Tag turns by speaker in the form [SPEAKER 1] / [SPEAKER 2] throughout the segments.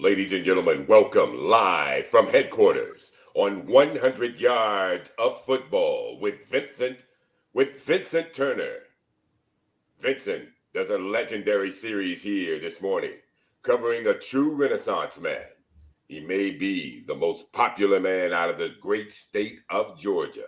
[SPEAKER 1] Ladies and gentlemen, welcome live from headquarters on 100 Yards of Football with Vincent Turner. Vincent does a legendary series here this morning covering a true Renaissance man. He may be the most popular man out of the great state of Georgia.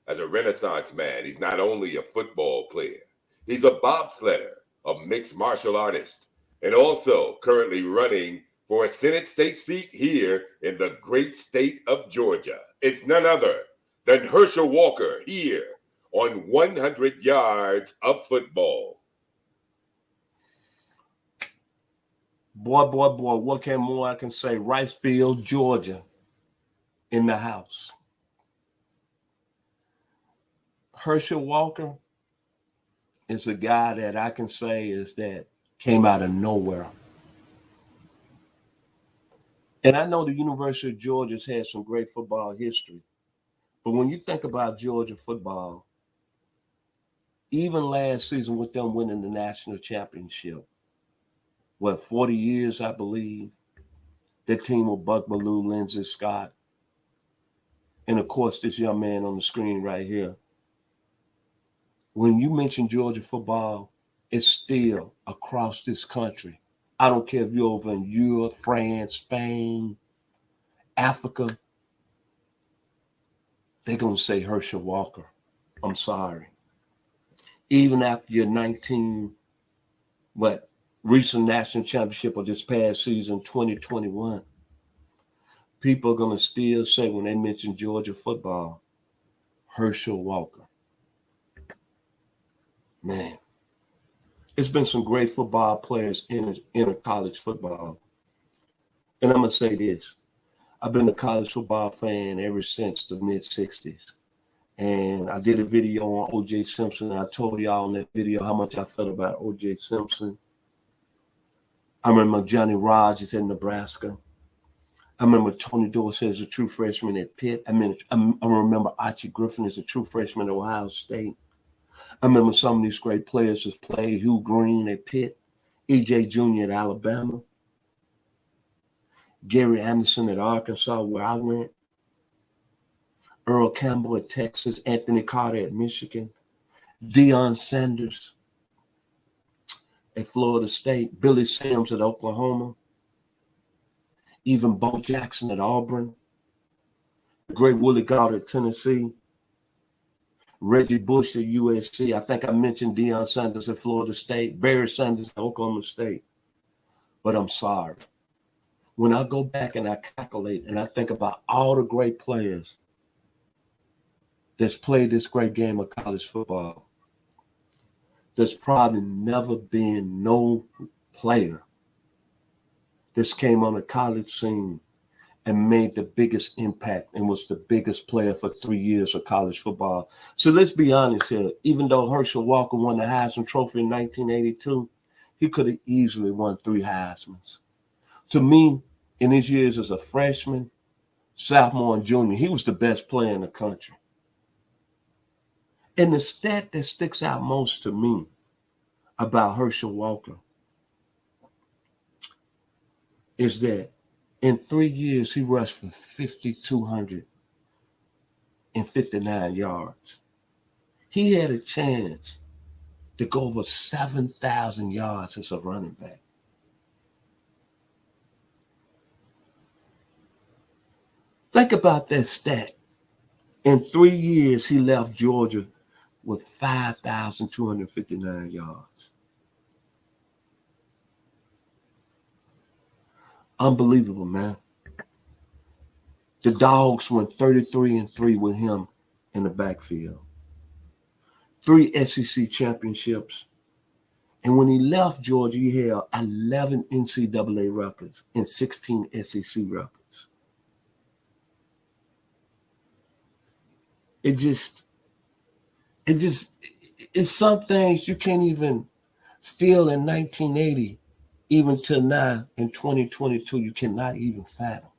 [SPEAKER 1] As a Renaissance man, he's not only a football player, he's a bobsledder, a mixed martial artist, and also currently running for a Senate state seat here in the great state of Georgia. It's none other than Herschel Walker here on 100 Yards of Football.
[SPEAKER 2] Boy, what can more I can say? Ricefield, Georgia, in the house. Herschel Walker is a guy that I can say is that came out of nowhere. And I know the University of Georgia's had some great football history. But when you think about Georgia football, even last season with them winning the national championship, 40 years, I believe, that team with Buck Bellew, Lindsey Scott, and of course, this young man on the screen right here. When you mention Georgia football, it's still across this country. I don't care if you're over in Europe, France, Spain, Africa, they're going to say Herschel Walker. I'm sorry. Even after your recent national championship of this past season, 2021, people are going to still say when they mention Georgia football, Herschel Walker. Man, it's been some great football players in a college football. And I'm going to say this. I've been a college football fan ever since the mid-'60s. And I did a video on O.J. Simpson. I told y'all in that video how much I felt about O.J. Simpson. I remember Johnny Rogers in Nebraska. I remember Tony Dorsett as a true freshman at Pitt. I remember Archie Griffin as a true freshman at Ohio State. I remember some of these great players that played. Hugh Green at Pitt, E.J. Jr. at Alabama, Gary Anderson at Arkansas, where I went, Earl Campbell at Texas, Anthony Carter at Michigan, Deion Sanders at Florida State, Billy Sims at Oklahoma, even Bo Jackson at Auburn, the great Willie Goddard at Tennessee, Reggie Bush at USC. I think I mentioned Deion Sanders at Florida State, Barry Sanders at Oklahoma State. But I'm sorry. When I go back and I calculate and I think about all the great players that's played this great game of college football, there's probably never been no player that's came on the college scene and made the biggest impact and was the biggest player for 3 years of college football. So let's be honest here. Even though Herschel Walker won the Heisman Trophy in 1982, he could have easily won 3 Heismans. To me, in his years as a freshman, sophomore, and junior, he was the best player in the country. And the stat that sticks out most to me about Herschel Walker is that in 3 years, he rushed for 5,259 yards. He had a chance to go over 7,000 yards as a running back. Think about that stat. In 3 years, he left Georgia with 5,259 yards. Unbelievable, man. The Dogs went 33-3 with him in the backfield. 3 SEC championships. And when he left Georgia, he held 11 NCAA records and 16 SEC records. It's some things you can't even steal in 1980. Even till now, in 2022, you cannot even fathom.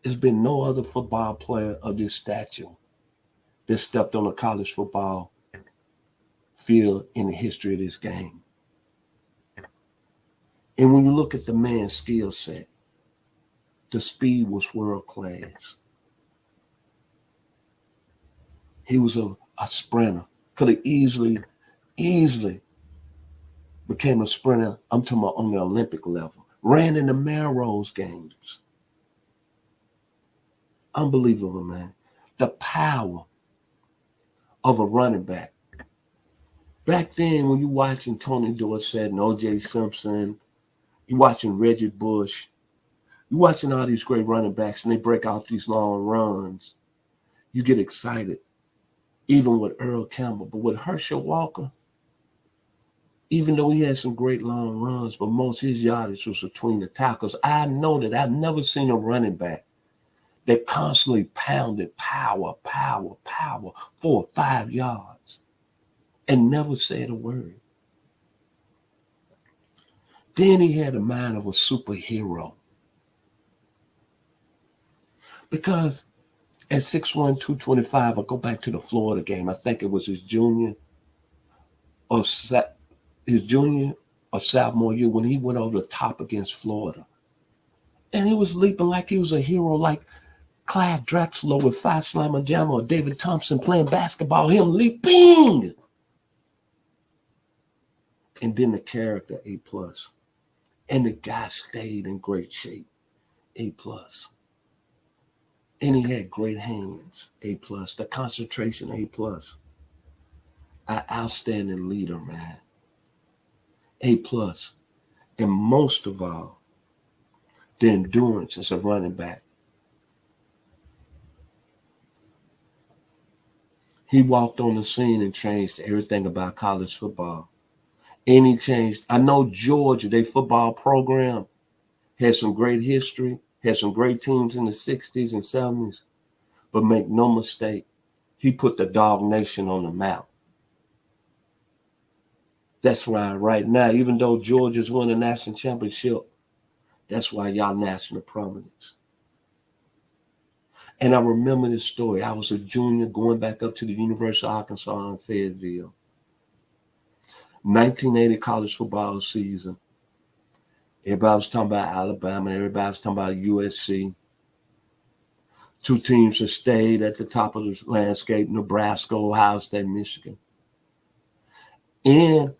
[SPEAKER 2] There's been no other football player of this stature that stepped on a college football field in the history of this game. And when you look at the man's skill set, the speed was world class. He was a sprinter. Could have easily became a sprinter. I'm talking about on the Olympic level. Ran in the Melrose games. Unbelievable, man. The power of a running back. Back then, when you're watching Tony Dorsett and O.J. Simpson, you're watching Reggie Bush, you're watching all these great running backs, and they break out these long runs, you get excited, even with Earl Campbell. But with Herschel Walker, even though he had some great long runs, but most of his yardage was between the tackles, I know that I've never seen a running back that constantly pounded power, 4 or 5 yards and never said a word. Then he had the mind of a superhero. Because at 6'1", 225, I'll go back to the Florida game. I think it was his junior or sophomore year when he went over the top against Florida. And he was leaping like he was a hero, like Clyde Drexler with Phi Slama Jama or David Thompson playing basketball, him leaping. And then the character, A+. And the guy stayed in great shape, A+. And he had great hands, A+. The concentration, A+. An outstanding leader, man, A+. And most of all, the endurance as a running back. He walked on the scene and changed everything about college football. And he changed. I know Georgia, their football program, had some great history, had some great teams in the 60s and 70s. But make no mistake, he put the Dog Nation on the map. That's why right now, even though Georgia's won a national championship, that's why y'all national prominence. And I remember this story. I was a junior going back up to the University of Arkansas in Fayetteville. 1980 college football season. Everybody was talking about Alabama. Everybody was talking about USC. 2 teams that stayed at the top of the landscape, Nebraska, Ohio State, Michigan. And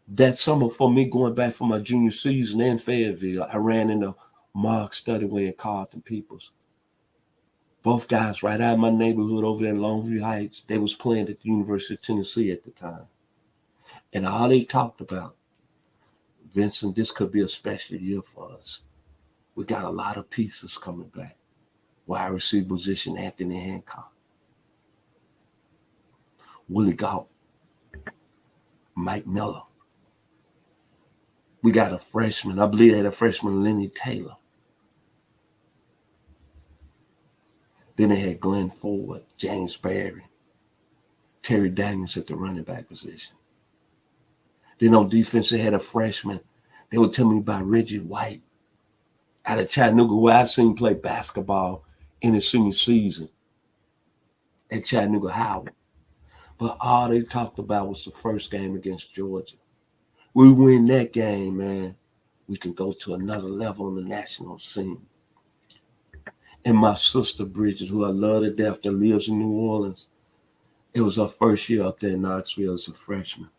[SPEAKER 2] that summer for me, going back for my junior season in Fayetteville, I ran into Mark Studyway and Carlton Peoples. Both guys right out of my neighborhood over there in Longview Heights. They was playing at the University of Tennessee at the time. And all they talked about, Vincent, this could be a special year for us. We got a lot of pieces coming back. Wide receiver position, Anthony Hancock, Willie Gault, Mike Miller. We got a freshman. I believe they had a freshman, Lenny Taylor. Then they had Glenn Ford, James Barry, Terry Daniels at the running back position. Then on defense, they had a freshman. They would tell me about Reggie White out of Chattanooga, who I seen play basketball in his senior season at Chattanooga Howard. But all they talked about was the first game against Georgia. We win that game, man, we can go to another level on the national scene. And my sister, Bridget, who I love to death, that lives in New Orleans, it was her first year up there in Knoxville as a freshman.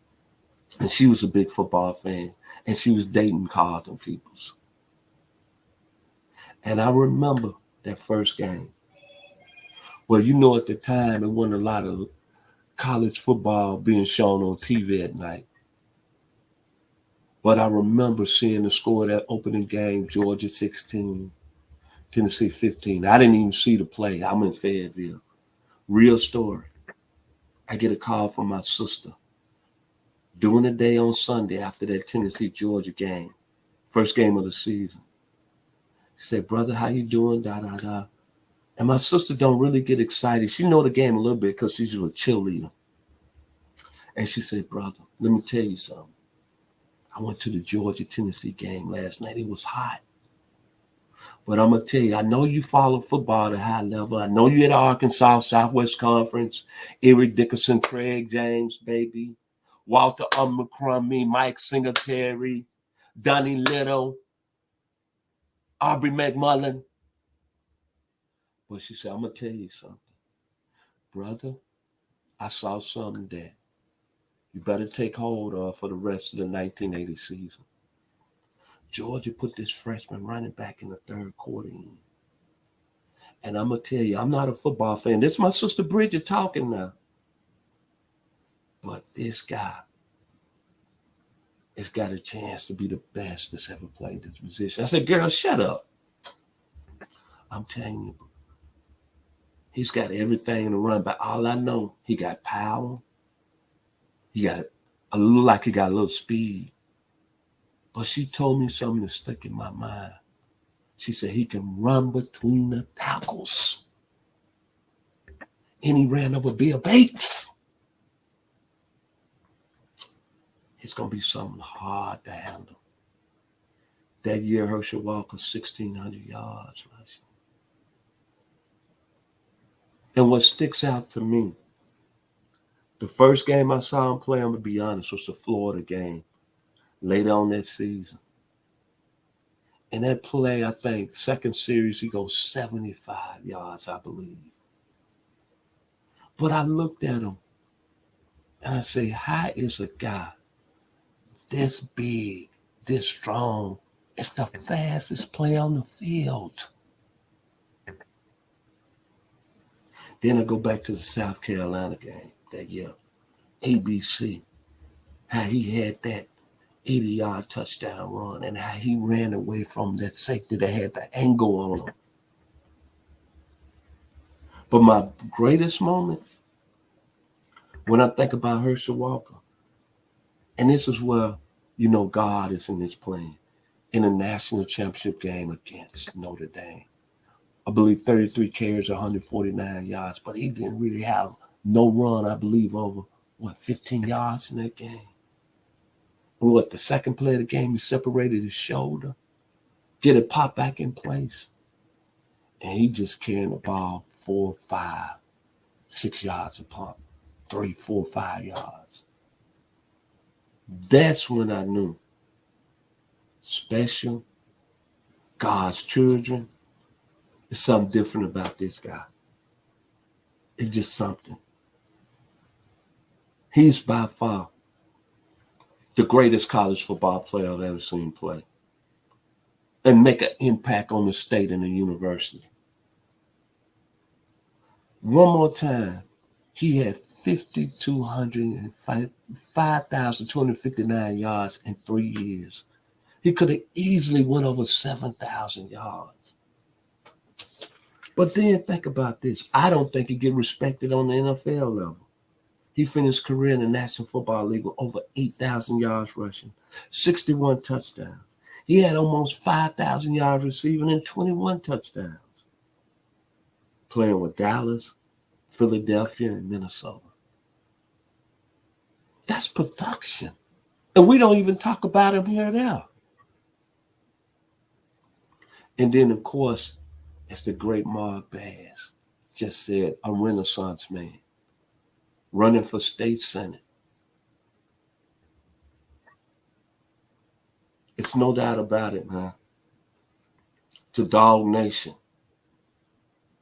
[SPEAKER 2] And she was a big football fan. And she was dating Carlton Peoples. And I remember that first game. Well, you know, at the time, it wasn't a lot of college football being shown on TV at night. But I remember seeing the score of that opening game, Georgia 16, Tennessee 15. I didn't even see the play. I'm in Fayetteville. Real story. I get a call from my sister during the day on Sunday after that Tennessee-Georgia game, first game of the season. She said, brother, how you doing? Da. And my sister don't really get excited. She know the game a little bit because she's a cheerleader. And she said, brother, let me tell you something. I went to the Georgia-Tennessee game last night. It was hot. But I'm going to tell you, I know you follow football at a high level. I know you at Arkansas, Southwest Conference, Eric Dickerson, Craig James, baby, Walter McCrummey, Mike Singletary, Donnie Little, Aubrey McMullen. But she said, I'm going to tell you something. Brother, I saw something that you better take hold of for the rest of the 1980 season. Georgia put this freshman running back in the third quarter in. And I'm going to tell you, I'm not a football fan. This is my sister Bridget talking now. But this guy has got a chance to be the best that's ever played this position. I said, girl, shut up. I'm telling you, he's got everything in the run back. All I know, he got power. He got a little like he got a little speed. But she told me something that stuck in my mind. She said he can run between the tackles. And he ran over Bill Bates. It's going to be something hard to handle. That year, Herschel Walker, 1,600 yards. And what sticks out to me, the first game I saw him play, I'm going to be honest, was the Florida game later on that season. In that play, I think, second series, he goes 75 yards, I believe. But I looked at him, and I say, how is a guy this big, this strong, it's the fastest player on the field? Then I go back to the South Carolina game that year, ABC, how he had that 80-yard touchdown run and how he ran away from that safety that had the angle on him. But my greatest moment, when I think about Herschel Walker, and this is where, you know, God is in this plan, in a national championship game against Notre Dame. I believe 33 carries, 149 yards, but he didn't really have no run, I believe, over, 15 yards in that game. And the second play of the game, he separated his shoulder, get it popped back in place, and he just carrying the ball 4, 5, 6 yards a pop, 3, 4, 5 yards. That's when I knew special, God's children. There's something different about this guy. It's just something. He's by far the greatest college football player I've ever seen play and make an impact on the state and the university. One more time, he had 5,259 yards in 3 years. He could have easily went over 7,000 yards. But then think about this. I don't think he get respected on the NFL level. He finished his career in the National Football League with over 8,000 yards rushing, 61 touchdowns. He had almost 5,000 yards receiving and 21 touchdowns. Playing with Dallas, Philadelphia, and Minnesota. That's production. And we don't even talk about him here and there. And then, of course, as the great Mark Bass just said, a Renaissance man running for state senate. It's no doubt about it, man. To Dog Nation,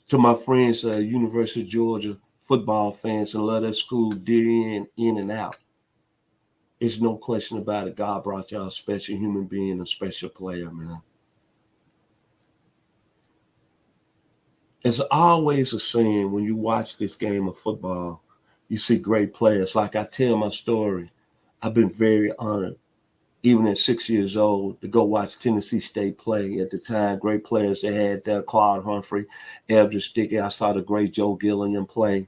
[SPEAKER 2] to my friends at University of Georgia football fans and love that school dear in and out. There's no question about it. God brought y'all a special human being, a special player, man. There's always a saying when you watch this game of football, you see great players. Like I tell my story, I've been very honored, even at 6 years old, to go watch Tennessee State play. At the time, great players they had there, Claude Humphrey, Eldridge Dickey. I saw the great Joe Gilliam play,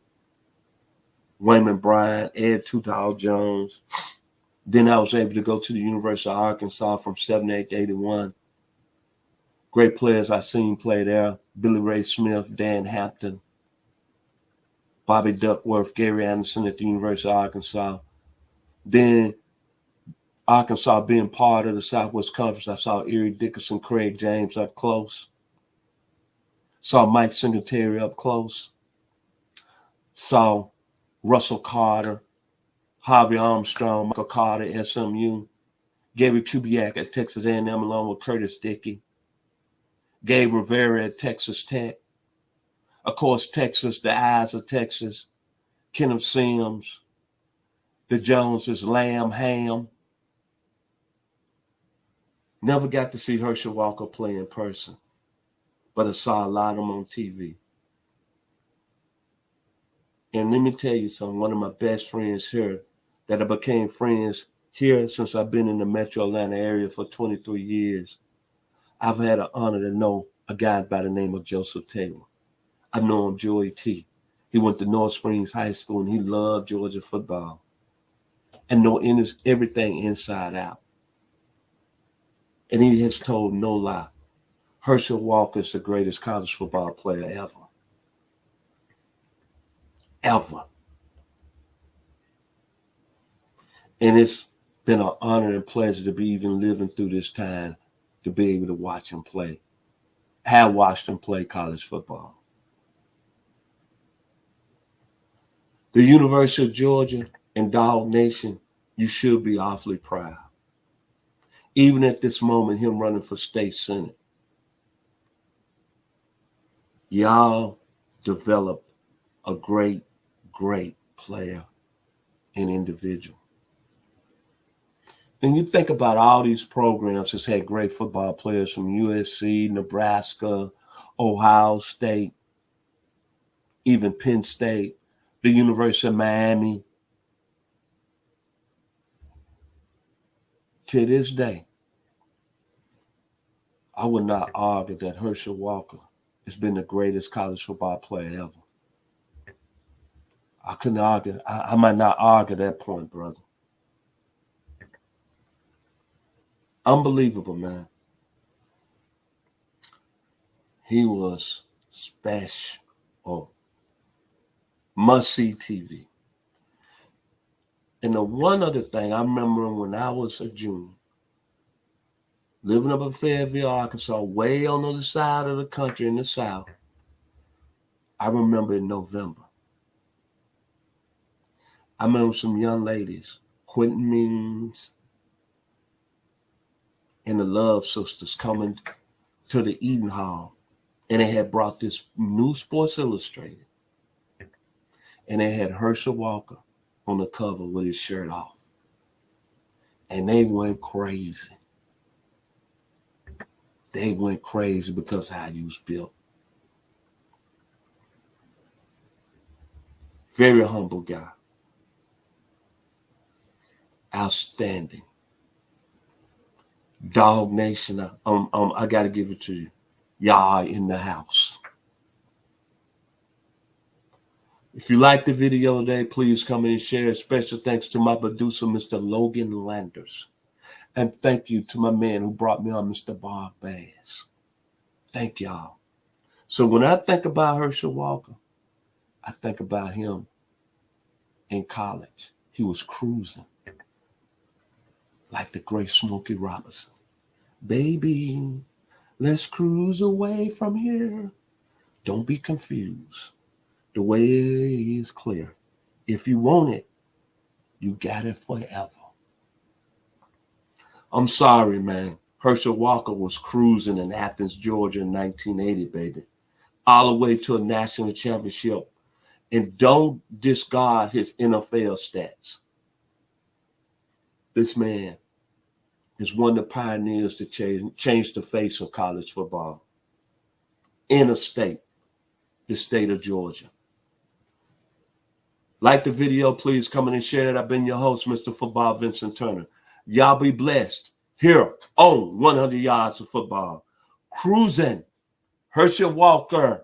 [SPEAKER 2] Wayman Bryant, Ed Toothall Jones. Then I was able to go to the University of Arkansas from 78 to 81. Great players I seen play there, Billy Ray Smith, Dan Hampton, Bobby Duckworth, Gary Anderson at the University of Arkansas. Then Arkansas being part of the Southwest Conference, I saw Erie Dickerson, Craig James up close. Saw Mike Singletary up close. Saw Russell Carter, Harvey Armstrong, Michael Carter, SMU. Gary Kubiak at Texas A&M along with Curtis Dickey. Gabe Rivera at Texas Tech. Of course, Texas, the eyes of Texas. Kenneth Sims, the Joneses, Lamb, Ham. Never got to see Herschel Walker play in person, but I saw a lot of them on TV. And let me tell you something, one of my best friends here that I became friends here since I've been in the metro Atlanta area for 23 years, I've had an honor to know a guy by the name of Joseph Taylor. I know him, Joey T. He went to North Springs High School and he loved Georgia football and know everything inside out. And he has told no lie. Herschel Walker is the greatest college football player ever. Ever. And it's been an honor and pleasure to be even living through this time to be able to watch him play. Have watched him play college football. The University of Georgia and Dog Nation, you should be awfully proud. Even at this moment, him running for state senate. Y'all developed a great, great player and individual. And you think about all these programs that's had great football players from USC, Nebraska, Ohio State, even Penn State, the University of Miami. To this day, I would not argue that Herschel Walker has been the greatest college football player ever. I couldn't argue. I might not argue that point, brother. Unbelievable, man. He was special. Must-see TV. And the one other thing, I remember when I was a junior, living up in Fayetteville, Arkansas, way on the other side of the country in the South, I remember in November, I remember some young ladies, Quentin Means and the Love Sisters, coming to the Eden Hall, and they had brought this new Sports Illustrated, and they had Herschel Walker on the cover with his shirt off, and they went crazy. They went crazy because how he was built. Very humble guy. Outstanding. Dog Nation, I got to give it to you. Y'all in the house. If you like the video today, please come in and share. Special thanks to my producer, Mr. Logan Landers. And thank you to my man who brought me on, Mr. Bob Bass. Thank y'all. So when I think about Herschel Walker, I think about him in college. He was cruising like the great Smokey Robinson. Baby, let's cruise away from here. Don't be confused. The way is clear. If you want it, you got it forever. I'm sorry, man. Herschel Walker was cruising in Athens, Georgia in 1980, baby. All the way to a national championship. And don't discard his NFL stats. This man is one of the pioneers to change the face of college football. In a state, the state of Georgia. Like the video, please come in and share it. I've been your host, Mr. Football Vincent Turner. Y'all be blessed here on 100 Yards of Football. Cruising. Herschel Walker.